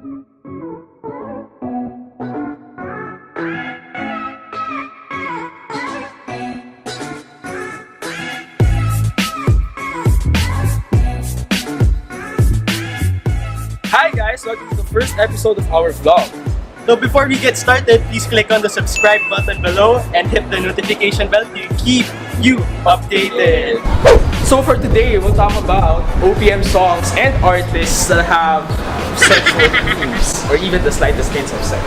Hi guys! Welcome to the first episode of our vlog. So before we get started, please click on the subscribe button below and hit the notification bell to keep you updated. So for today, we'll talk about OPM songs and artists that have sexual themes or even the slightest hints of sex.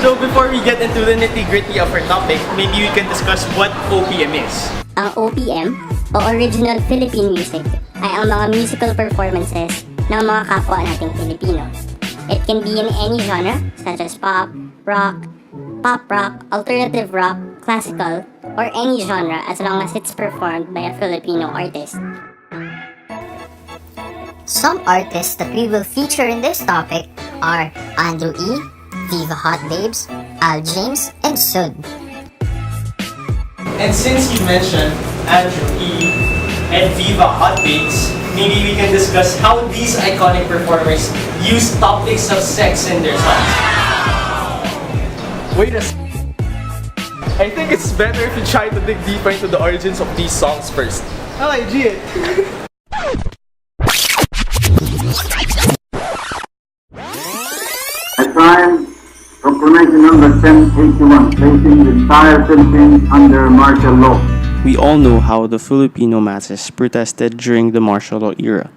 So before we get into the nitty-gritty of our topic, maybe we can discuss what OPM is. Ang OPM o Original Philippine Music ay ang mga musical performances ng mga kapwa nating Pilipino. It can be in any genre such as pop rock, alternative rock, classical, or any genre as long as it's performed by a Filipino artist. Some artists that we will feature in this topic are Andrew E., Viva Hot Babes, Al James, and Sud. And since you mentioned Andrew E. and Viva Hot Babes, maybe we can discuss how these iconic performers use topics of sex in their songs. Wait a I think it's better if you try to dig deeper into the origins of these songs first. Okay, G it. I signed Proclamation number 1081, placing the entire Philippines under martial law. We all know how the Filipino masses protested during the martial law era.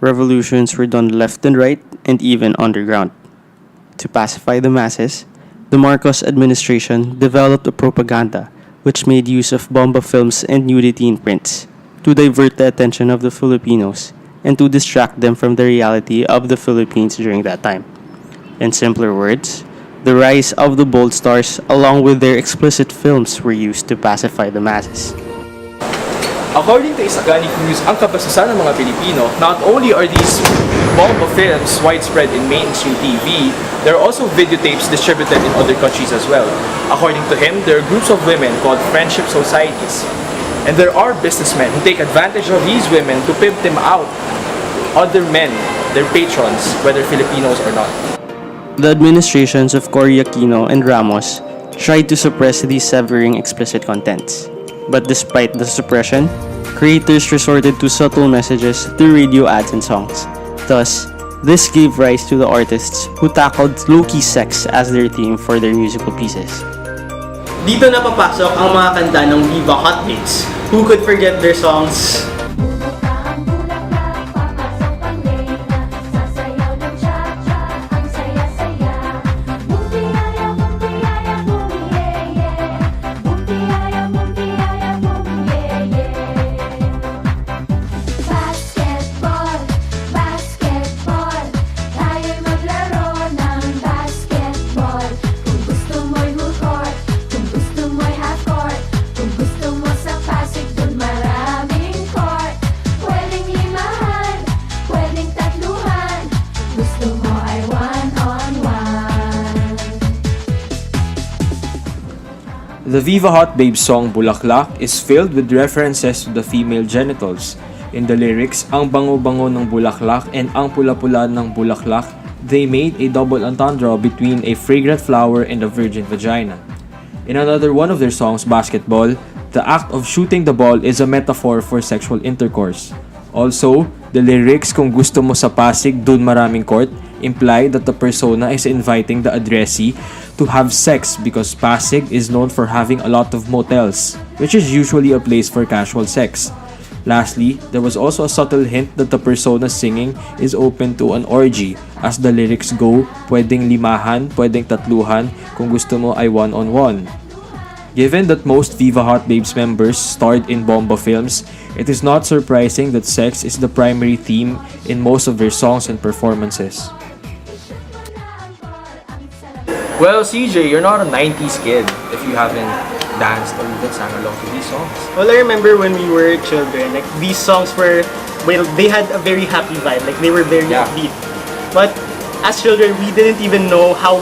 Revolutions were done left and right and even underground. To pacify the masses, the Marcos administration developed a propaganda which made use of bomba films and nudity in prints to divert the attention of the Filipinos and to distract them from the reality of the Philippines during that time. In simpler words, the rise of the bold stars along with their explicit films were used to pacify the masses. According to Isagani Cruz, ang kabasusan ng mga Pilipino, not only are these bomba films widespread in mainstream TV, there are also videotapes distributed in other countries as well. According to him, there are groups of women called friendship societies. And there are businessmen who take advantage of these women to pimp them out other men, their patrons, whether Filipinos or not. The administrations of Cory Aquino and Ramos tried to suppress these severing explicit contents. But despite the suppression, creators resorted to subtle messages through radio ads and songs. Thus, this gave rise to the artists who tackled low-key sex as their theme for their musical pieces. Dito na papasok ang mga kanta ng Viva Hot Babes. Who could forget their songs? The Viva Hot Babes song Bulaklak is filled with references to the female genitals. In the lyrics, ang bango-bango ng bulaklak and ang pula-pula ng bulaklak, they made a double entendre between a fragrant flower and a virgin vagina. In another one of their songs, Basketball, the act of shooting the ball is a metaphor for sexual intercourse. Also, the lyrics, kung gusto mo sa Pasig, dun maraming court, imply that the persona is inviting the addressee to have sex because Pasig is known for having a lot of motels, which is usually a place for casual sex. Lastly, there was also a subtle hint that the persona singing is open to an orgy, as the lyrics go, pwedeng limahan, pwedeng tatluhan, kung gusto mo ay one-on-one. Given that most Viva Hot Babes members starred in bomba films, it is not surprising that sex is the primary theme in most of their songs and performances. Well, CJ, you're not a 90s kid if you haven't danced or even sang along to these songs. Well, I remember when we were children, like these songs were, well, they had a very happy vibe, like they were very upbeat. But as children, we didn't even know how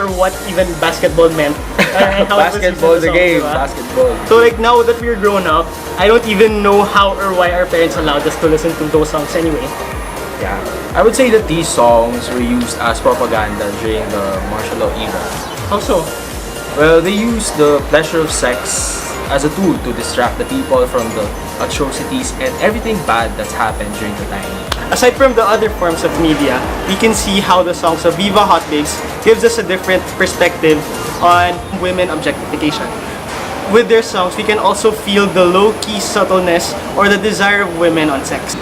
or what even basketball meant. Basketball is a game, basketball. So like now that we're grown up, I don't even know how or why our parents allowed us to listen to those songs anyway. Yeah. I would say that these songs were used as propaganda during the martial law era. How so? Well, they used the pleasure of sex as a tool to distract the people from the atrocities and everything bad that's happened during the time. Aside from the other forms of media, we can see how the songs of Viva Hot Babes gives us a different perspective on women objectification. With their songs, we can also feel the low-key subtleness or the desire of women on sex.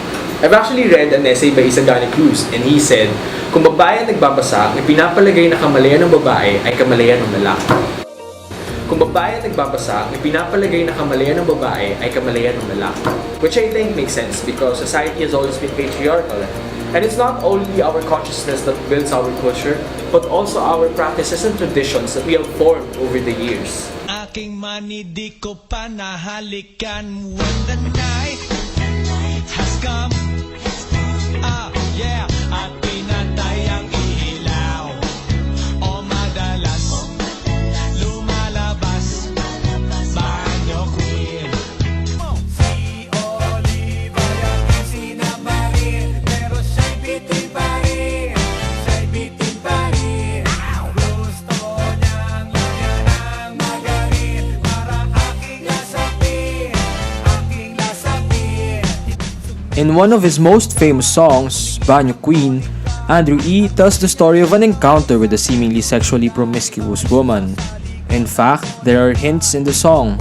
I've actually read an essay by Isagani Cruz, and he said, kung babae ang nagbabasa, ang pinapalagay na kamalayan ng babae ay kamalayan ng lalaki. Kung babae ang nagbabasa, ang pinapalagay na kamalayan ng babae ay kamalayan ng lalaki. Which I think makes sense because society has always been patriarchal. And it's not only our consciousness that builds our culture, but also our practices and traditions that we have formed over the years. Aking mani di ko pa nahalikan when the night has come. Yeah, at pinatay ang ilaw. O madalas lumalabas banyo queen. Si Oliva yung sinabari, pero siya'y bitin pa rin. Siya'y bitin pa rin. Gusto niyang lagyan ng magarin para aking lasapin. Aking lasapin. In one of his most famous songs, Banyo Queen, Andrew E. tells the story of an encounter with a seemingly sexually promiscuous woman. In fact, there are hints in the song.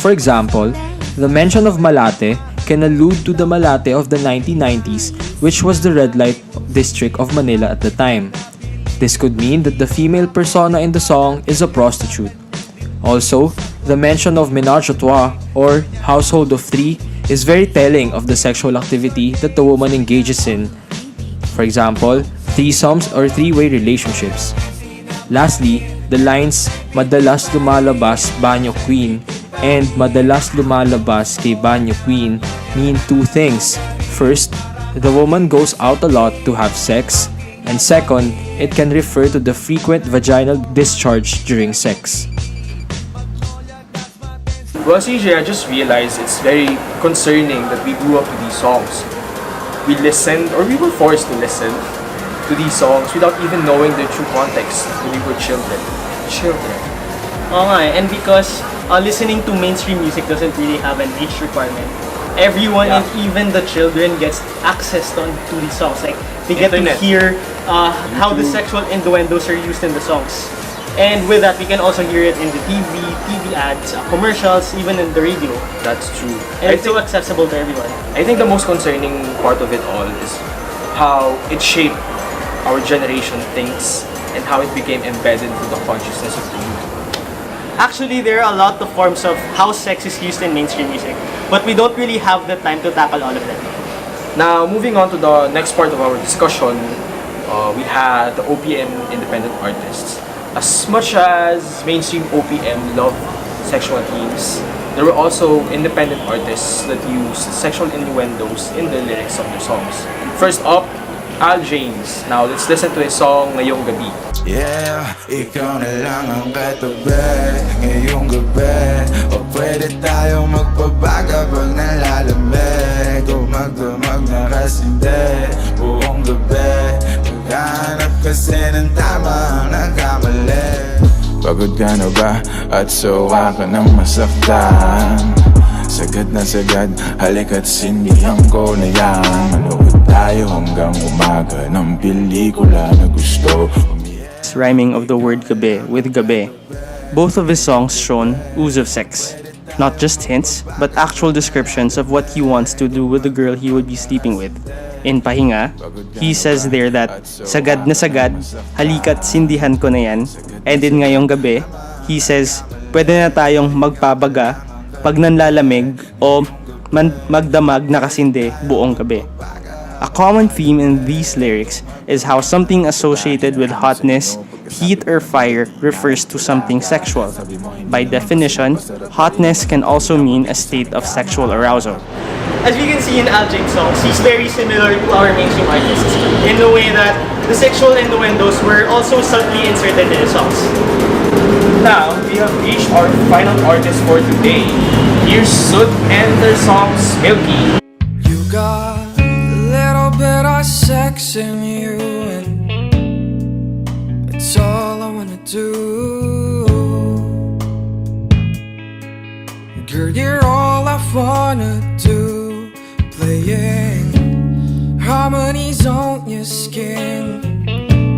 For example, the mention of Malate can allude to the Malate of the 1990s, which was the red light district of Manila at the time. This could mean that the female persona in the song is a prostitute. Also, the mention of ménage à trois or household of three is very telling of the sexual activity that the woman engages in. For example, threesomes or three-way relationships. Lastly, the lines madalas lumalabas banyo queen and madalas lumalabas kay banyo queen mean two things. First, the woman goes out a lot to have sex, and second, it can refer to the frequent vaginal discharge during sex. Well, CJ, I just realized it's very concerning that we grew up to these songs. We listened, or we were forced to listen to these songs without even knowing their true context when we were children. Oo nga and because listening to mainstream music doesn't really have an age requirement. Everyone and even the children gets access to these songs. Like, they get Internet. to hear how the sexual innuendos are used in the songs. And with that, we can also hear it in the TV ads, commercials, even in the radio. That's true. And it's so accessible to everyone. I think the most concerning part of it all is how it shaped our generation thinks and how it became embedded into the consciousness of the youth. Actually, there are a lot of forms of how sex is used in mainstream music, but we don't really have the time to tackle all of them. Now, moving on to the next part of our discussion, we had the OPM independent artists. As much as mainstream OPM loved sexual themes, there were also independent artists that used sexual innuendos in the lyrics of their songs. First up, Al James. Now, let's listen to his song, Ngayong Gabi. Yeah, ikaw na lang ang katabi ngayong gabi. O pwede tayo magpabaga pag nalalamig. Dumag-dumag na kasi hindi buong gabi. Maghanap kasi ng tama ang nagkamali. Pagod ka na ba at sawa ka ng masaktan? Sagad na sagad, halika't sindihan ko na yan. Manood tayo hanggang umaga ng pelikula na gusto. Rhyming of the word gabi with gabi. Both of his songs shown ooze of sex. Not just hints, but actual descriptions of what he wants to do with the girl he would be sleeping with. In Pahinga, he says there that sagad na sagad, halika't sindihan ko na yan. And in Ngayong Gabi, he says pwede na tayong magpabaga pag nanlalamig o magdamag na kasindi buong gabi. A common theme in these lyrics is how something associated with hotness, heat, or fire refers to something sexual. By definition, hotness can also mean a state of sexual arousal. As we can see in Al James' songs, he's very similar to our mainstream artists in the way that the sexual innuendos were also subtly inserted in his songs. Now, we have reached our final artist for today. Here's Sud and their songs, Milky. You got a little bit of sex sex and you, and it's all I wanna do. Girl, you're all I wanna do. Playing harmonies on your skin.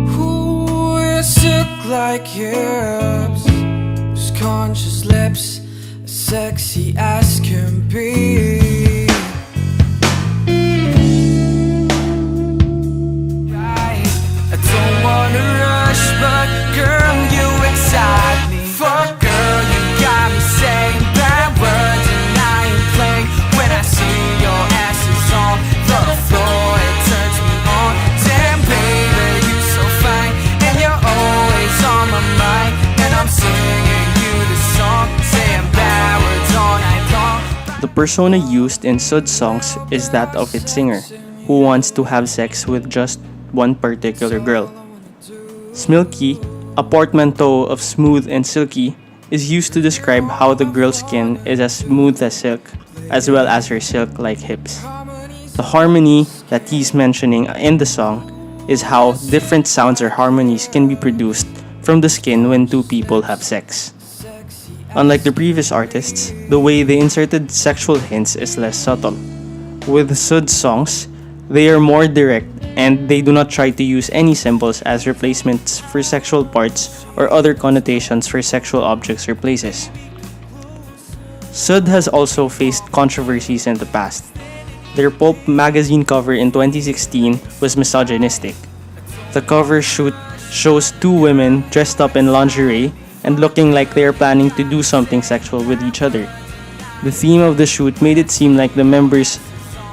Ooh, you silk like hips, those conscious lips, as sexy as can be. I don't wanna rush, but girl, you excite me. Fuck, girl, you got me saying bad words and I ain't playing. When I see your ass is on the floor, it turns me on. Damn, baby, you so fine, and you're always on my mind. And I'm singing you this song, saying bad words all night long. The persona used in Sud's songs is that of its singer, who wants to have sex with just one particular girl. Smilky, a portmanteau of smooth and silky, is used to describe how the girl's skin is as smooth as silk, as well as her silk-like hips. The harmony that he's mentioning in the song is how different sounds or harmonies can be produced from the skin when two people have sex. Unlike the previous artists, the way they inserted sexual hints is less subtle. With Sud's songs, they are more direct and they do not try to use any symbols as replacements for sexual parts or other connotations for sexual objects or places. Sud has also faced controversies in the past. Their Pulp magazine cover in 2016 was misogynistic. The cover shoot shows two women dressed up in lingerie and looking like they are planning to do something sexual with each other. The theme of the shoot made it seem like the members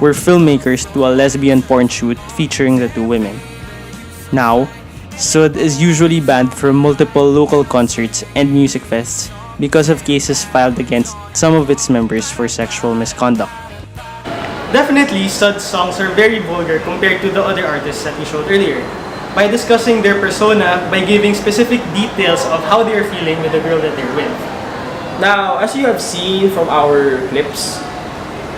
were filmmakers to a lesbian porn shoot featuring the two women. Now, Sud is usually banned from multiple local concerts and music fests because of cases filed against some of its members for sexual misconduct. Definitely, Sud's songs are very vulgar compared to the other artists that we showed earlier. By discussing their persona, by giving specific details of how they are feeling with the girl that they're with. Now, as you have seen from our clips,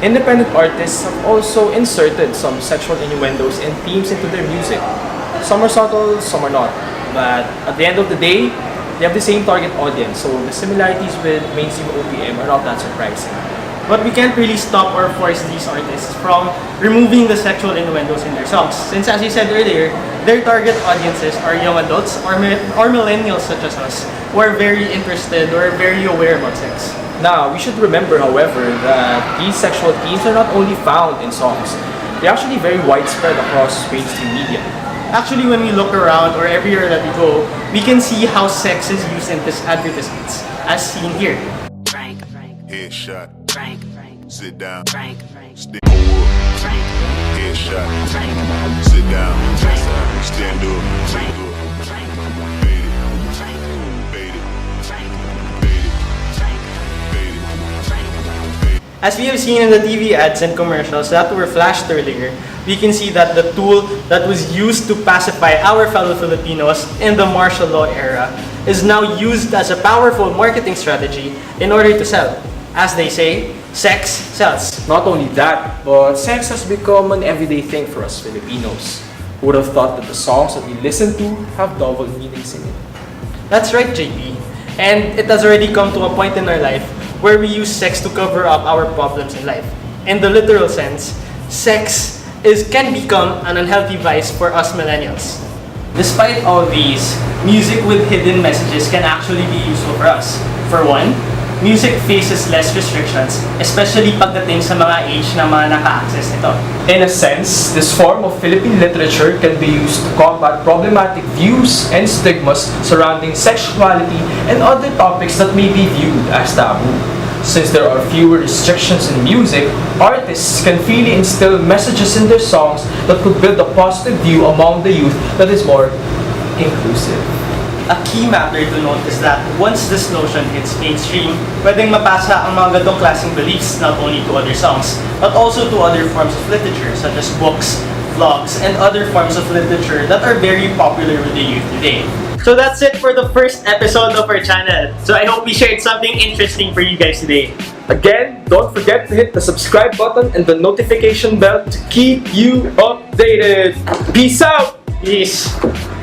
independent artists have also inserted some sexual innuendos and themes into their music. Some are subtle, some are not. But at the end of the day, they have the same target audience, so the similarities with mainstream OPM are not that surprising. But we can't really stop or force these artists from removing the sexual innuendos in their songs. Since as you said earlier, their target audiences are young adults or millennials such as us, who are very interested or very aware about sex. Now, we should remember, however, that these sexual themes are not only found in songs. They're actually very widespread across mainstream media. Actually, when we look around or everywhere that we go, we can see how sex is used in these advertisements, as seen here. Headshot. Sit down. Stand up. Headshot. Sit down. Stand up. Bait it. Bait it. Bait it. As we have seen in the TV ads and commercials that were flashed earlier, we can see that the tool that was used to pacify our fellow Filipinos in the martial law era is now used as a powerful marketing strategy in order to sell. As they say, sex sells. Not only that, but sex has become an everyday thing for us Filipinos. Who would have thought that the songs that we listen to have double meanings in it? That's right, JP. And it has already come to a point in our life where we use sex to cover up our problems in life. In the literal sense, sex can become an unhealthy vice for us millennials. Despite all these, music with hidden messages can actually be useful for us. For one, music faces less restrictions, especially pagdating sa mga age na mga naka-access nito. In a sense, this form of Philippine literature can be used to combat problematic views and stigmas surrounding sexuality and other topics that may be viewed as taboo. Since there are fewer restrictions in music, artists can freely instill messages in their songs that could build a positive view among the youth that is more inclusive. A key matter to note is that once this notion hits mainstream, pwedeng mapasa ang mga ganitong klaseng beliefs not only to other songs, but also to other forms of literature such as books, vlogs, and other forms of literature that are very popular with the youth today. So that's it for the first episode of our channel. So I hope we shared something interesting for you guys today. Again, don't forget to hit the subscribe button and the notification bell to keep you up updated. Peace out! Peace.